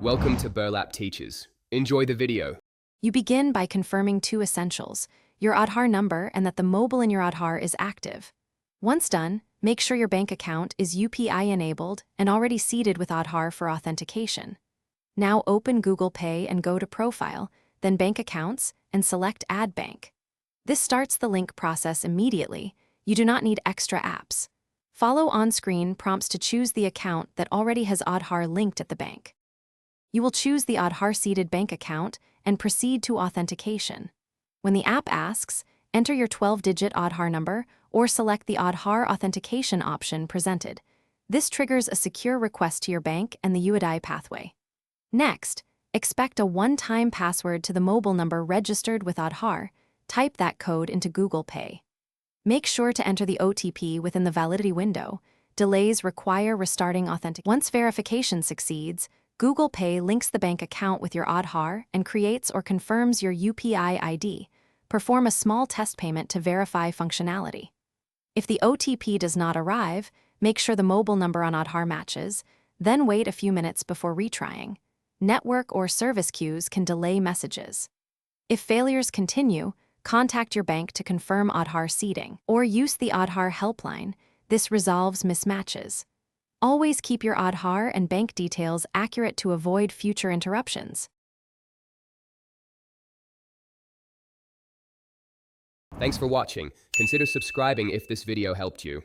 Welcome to Burlap Teachers. Enjoy the video. You begin by confirming two essentials, your Aadhar number and that the mobile in your Aadhar is active. Once done, make sure your bank account is UPI enabled and already seeded with Aadhar for authentication. Now open Google Pay and go to Profile, then Bank Accounts, and select Add Bank. This starts the link process immediately. You do not need extra apps. Follow on-screen prompts to choose the account that already has Aadhar linked at the bank. You will choose the Aadhar-seeded bank account and proceed to authentication. When the app asks, enter your 12-digit Aadhar number or select the Aadhar authentication option presented. This triggers a secure request to your bank and the UID pathway. Next, expect a one-time password to the mobile number registered with Aadhar. Type that code into Google Pay. Make sure to enter the OTP within the validity window. Delays require restarting authentication. Once verification succeeds, Google Pay links the bank account with your Aadhar and creates or confirms your UPI ID. Perform a small test payment to verify functionality. If the OTP does not arrive, make sure the mobile number on Aadhar matches, then wait a few minutes before retrying. Network or service queues can delay messages. If failures continue, contact your bank to confirm Aadhar seeding, or use the Aadhar helpline. This resolves mismatches. Always keep your Aadhar and bank details accurate to avoid future interruptions. Thanks for watching. Consider subscribing if this video helped you.